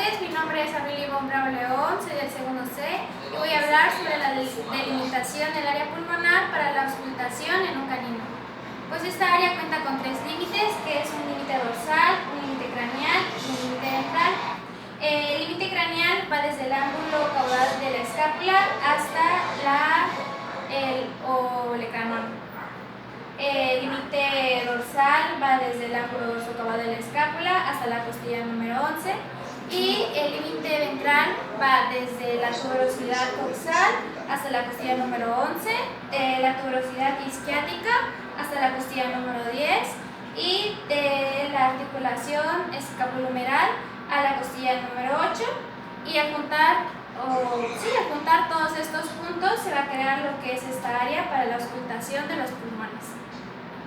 tardes, mi nombre es Abril Ivonne Bravo León, soy del segundo C y voy a hablar sobre la delimitación del área pulmonar para la auscultación en un canino. Pues esta área cuenta con tres límites, que es un límite dorsal, un límite craneal y un límite ventral. El límite craneal va desde el ángulo caudal de la escápula hasta el olecranon. El límite dorsal va desde el ángulo dorsocaudal de la escápula hasta la costilla número 11 y el límite ventral va desde la tuberosidad coxal hasta la costilla número 11, la tuberosidad isquiática hasta la costilla número 10 y de la articulación escapulohumeral a la costilla número 8, y al juntar todos estos puntos se va a crear lo que es esta área para la auscultación de los pulmones.